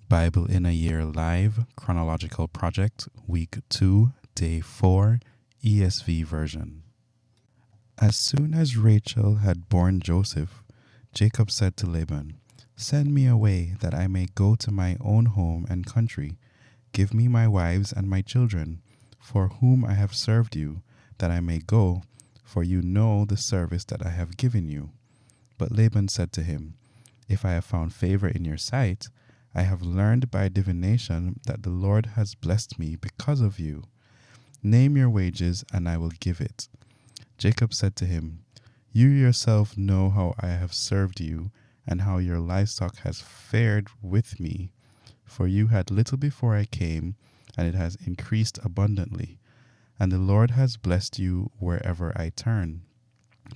Bible in a Year Live Chronological Project, Week 2, Day 4, ESV version. As soon as Rachel had borne Joseph, Jacob said to Laban, "Send me away that I may go to my own home and country. Give me my wives and my children, for whom I have served you, that I may go, for you know the service that I have given you." But Laban said to him, "If I have found favor in your sight, I have learned by divination that the Lord has blessed me because of you. Name your wages, and I will give it." Jacob said to him, "You yourself know how I have served you, and how your livestock has fared with me. For you had little before I came, and it has increased abundantly. And the Lord has blessed you wherever I turn.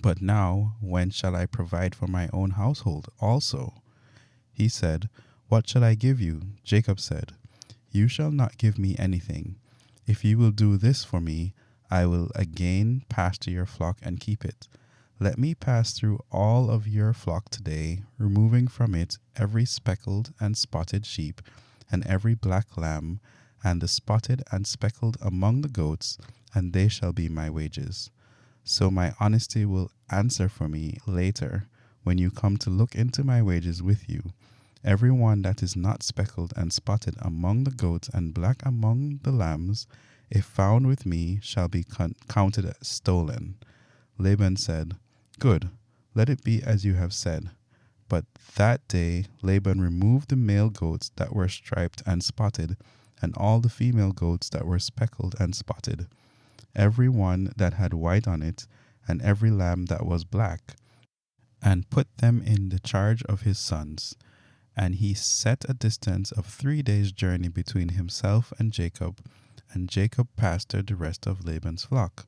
But now, when shall I provide for my own household also?" He said, "What shall I give you?" Jacob said, "You shall not give me anything. If you will do this for me, I will again pasture your flock and keep it. Let me pass through all of your flock today, removing from it every speckled and spotted sheep, and every black lamb, and the spotted and speckled among the goats, and they shall be my wages. So my honesty will answer for me later, when you come to look into my wages with you. Every one that is not speckled and spotted among the goats and black among the lambs, if found with me, shall be counted as stolen." Laban said, "Good, let it be as you have said." But that day Laban removed the male goats that were striped and spotted, and all the female goats that were speckled and spotted, every one that had white on it, and every lamb that was black, and put them in the charge of his sons. And he set a distance of 3 days' journey between himself and Jacob pastured the rest of Laban's flock.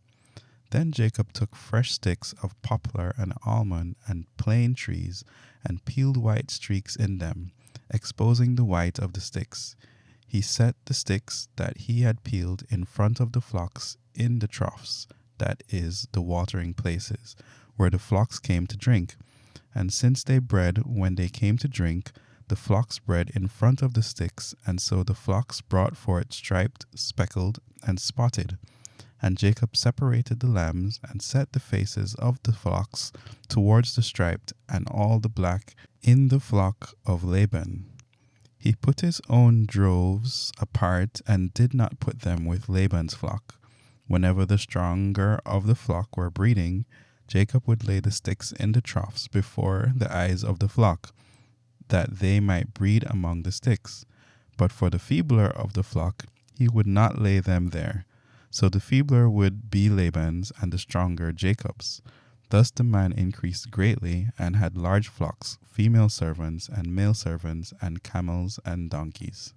Then Jacob took fresh sticks of poplar and almond and plane trees, and peeled white streaks in them, exposing the white of the sticks. He set the sticks that he had peeled in front of the flocks in the troughs, that is, the watering places, where the flocks came to drink. And since they bred when they came to drink, the flocks bred in front of the sticks, and so the flocks brought forth striped, speckled, and spotted. And Jacob separated the lambs, and set the faces of the flocks towards the striped and all the black in the flock of Laban. He put his own droves apart, and did not put them with Laban's flock. Whenever the stronger of the flock were breeding, Jacob would lay the sticks in the troughs before the eyes of the flock, that they might breed among the sticks. But for the feebler of the flock, he would not lay them there. So the feebler would be Laban's, and the stronger Jacob's. Thus the man increased greatly, and had large flocks, female servants, and male servants, and camels and donkeys.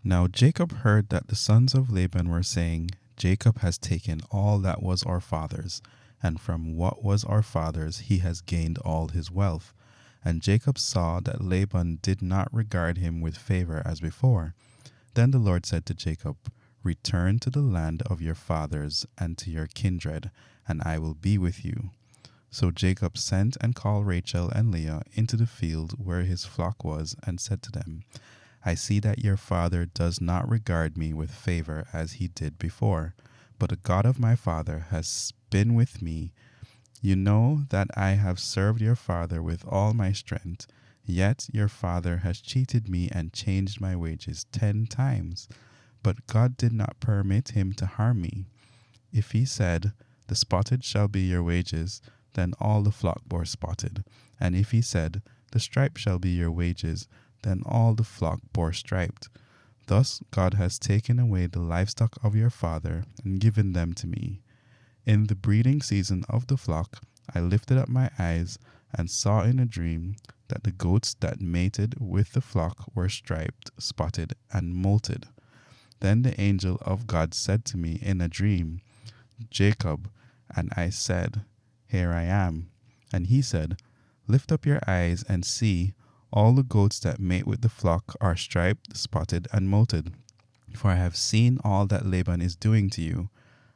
Now Jacob heard that the sons of Laban were saying, "Jacob has taken all that was our father's, and from what was our father's he has gained all his wealth." And Jacob saw that Laban did not regard him with favor as before. Then the Lord said to Jacob, "Return to the land of your fathers and to your kindred, and I will be with you." So Jacob sent and called Rachel and Leah into the field where his flock was, and said to them, "I see that your father does not regard me with favor as he did before, but the God of my father has been with me. You know that I have served your father with all my strength, yet your father has cheated me and changed my wages 10 times. But God did not permit him to harm me. If he said, 'The spotted shall be your wages,' then all the flock bore spotted. And if he said, 'The striped shall be your wages,' then all the flock bore striped. Thus God has taken away the livestock of your father and given them to me. In the breeding season of the flock, I lifted up my eyes and saw in a dream that the goats that mated with the flock were striped, spotted, and molted. Then the angel of God said to me in a dream, 'Jacob,' and I said, 'Here I am.' And he said, 'Lift up your eyes and see, all the goats that mate with the flock are striped, spotted, and molted. For I have seen all that Laban is doing to you.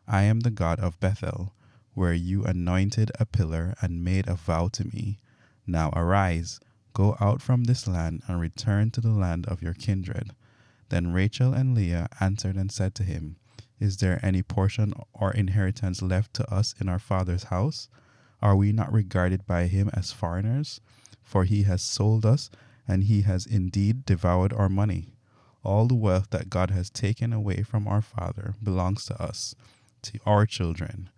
I am the God of Bethel, where you anointed a pillar and made a vow to me. Now arise, Go out from this land and return to the land of your kindred. Then Rachel and Leah answered and said to him, Is there any portion or inheritance left to us in our father's house? Are we not regarded by him as foreigners? For he has sold us, and he has indeed devoured our money. All the wealth that God has taken away from our father belongs to us, to our children.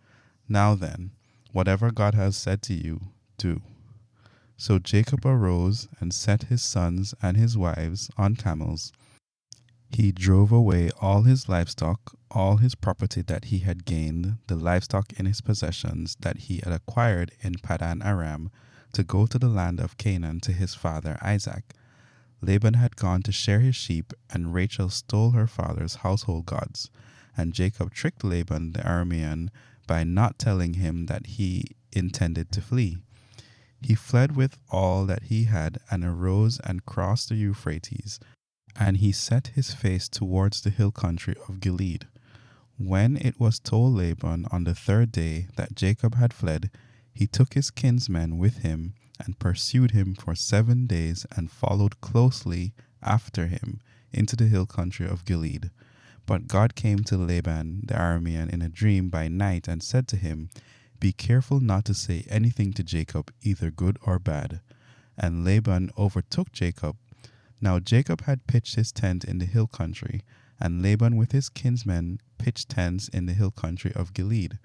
Now then, whatever God has said to you, do. So Jacob arose and set his sons and his wives on camels. He drove away all his livestock, all his property that he had gained, the livestock in his possessions that he had acquired in Paddan Aram, to go to the land of Canaan to his father Isaac. Laban had gone to share his sheep, and Rachel stole her father's household gods. And Jacob tricked Laban the Aramean by not telling him that he intended to flee. He fled with all that he had and arose and crossed the Euphrates, and he set his face towards the hill country of Gilead. When it was told Laban on the third day that Jacob had fled, he took his kinsmen with him and pursued him for 7 days and followed closely after him into the hill country of Gilead. But God came to Laban the Aramean in a dream by night and said to him, Be careful not to say anything to Jacob, either good or bad. And Laban overtook Jacob. Now Jacob had pitched his tent in the hill country, and Laban with his kinsmen pitched tents in the hill country of Gilead.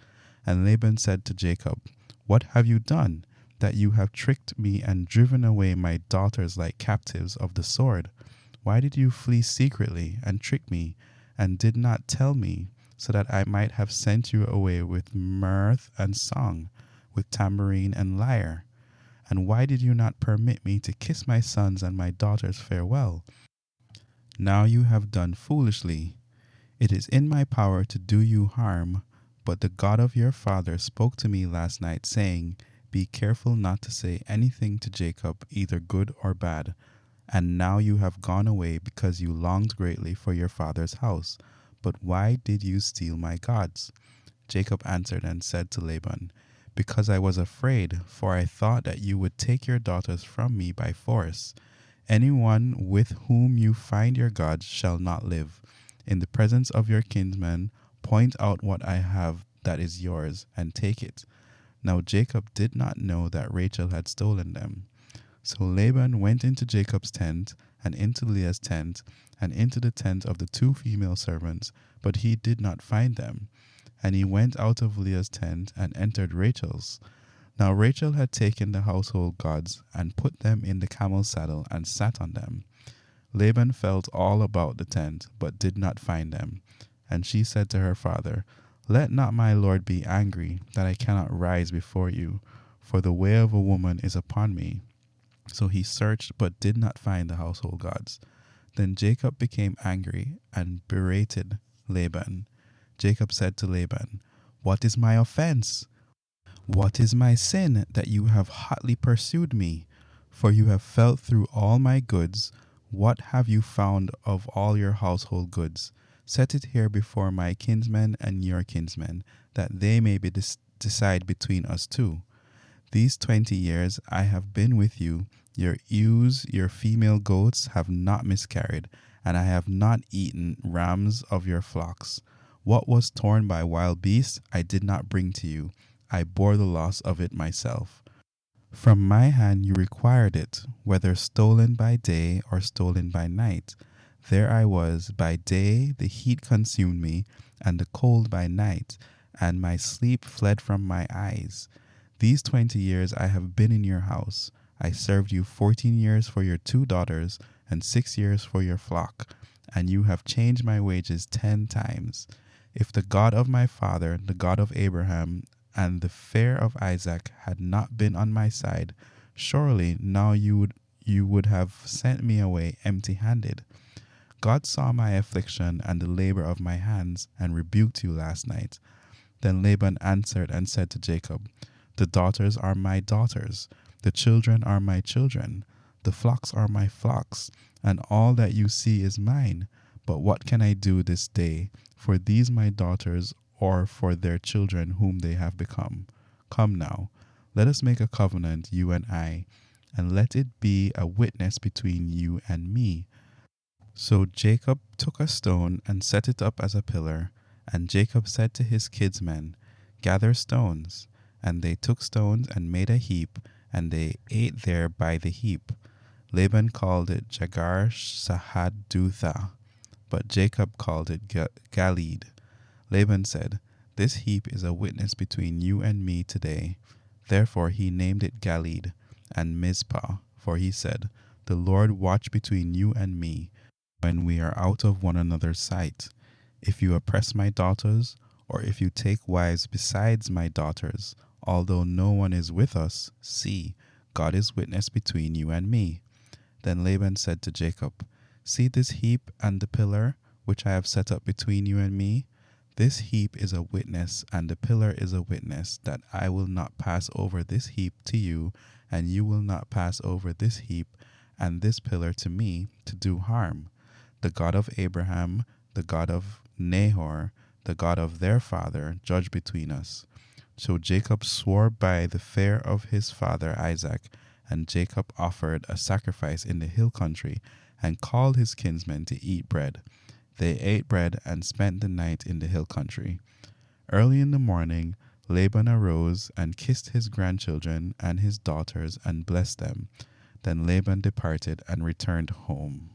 And Laban said to Jacob, What have you done, that you have tricked me and driven away my daughters like captives of the sword? Why did you flee secretly and trick me, and did not tell me, so that I might have sent you away with mirth and song, with tambourine and lyre? And why did you not permit me to kiss my sons and my daughters farewell? Now you have done foolishly. It is in my power to do you harm, but the God of your father spoke to me last night, saying, Be careful not to say anything to Jacob, either good or bad. And now you have gone away because you longed greatly for your father's house. But why did you steal my gods? Jacob answered and said to Laban, Because I was afraid, for I thought that you would take your daughters from me by force. Anyone with whom you find your gods shall not live. In the presence of your kinsmen, point out what I have that is yours, and take it. Now Jacob did not know that Rachel had stolen them. So Laban went into Jacob's tent, and into Leah's tent, and into the tent of the 2 female servants, but he did not find them. And he went out of Leah's tent and entered Rachel's. Now Rachel had taken the household gods and put them in the camel's saddle and sat on them. Laban felt all about the tent, but did not find them. And she said to her father, Let not my lord be angry, that I cannot rise before you, for the way of a woman is upon me. So he searched, but did not find the household gods. Then Jacob became angry and berated Laban. Jacob said to Laban, What is my offense? What is my sin that you have hotly pursued me? For you have felt through all my goods. What have you found of all your household goods? Set it here before my kinsmen and your kinsmen, that they may decide between us two. These 20 years I have been with you. Your ewes, your female goats have not miscarried, and I have not eaten rams of your flocks. What was torn by wild beasts I did not bring to you. I bore the loss of it myself. From my hand you required it, whether stolen by day or stolen by night. There I was, by day the heat consumed me, and the cold by night, and my sleep fled from my eyes. These 20 years I have been in your house. I served you 14 years for your 2 daughters, and 6 years for your flock, and you have changed my wages 10 times. If the God of my father, the God of Abraham, and the fear of Isaac had not been on my side, surely now you would have sent me away empty-handed. God saw my affliction and the labor of my hands, and rebuked you last night. Then Laban answered and said to Jacob, The daughters are my daughters, the children are my children, the flocks are my flocks, and all that you see is mine. But what can I do this day for these my daughters, or for their children whom they have become? Come now, let us make a covenant, you and I, and let it be a witness between you and me. So Jacob took a stone and set it up as a pillar. And Jacob said to his kinsmen, Gather stones. And they took stones and made a heap, and they ate there by the heap. Laban called it Jagar Sahadutha, but Jacob called it Galeed. Laban said, This heap is a witness between you and me today. Therefore he named it Galeed and Mizpah, for he said, The Lord watch between you and me, when we are out of one another's sight. If you oppress my daughters, or if you take wives besides my daughters, although no one is with us, see, God is witness between you and me. Then Laban said to Jacob, See this heap and the pillar, which I have set up between you and me? This heap is a witness, and the pillar is a witness, that I will not pass over this heap to you, and you will not pass over this heap and this pillar to me, to do harm. The God of Abraham, the God of Nahor, the God of their father, judge between us. So Jacob swore by the fair of his father Isaac, and Jacob offered a sacrifice in the hill country, and called his kinsmen to eat bread. They ate bread and spent the night in the hill country. Early in the morning, Laban arose and kissed his grandchildren and his daughters and blessed them. Then Laban departed and returned home.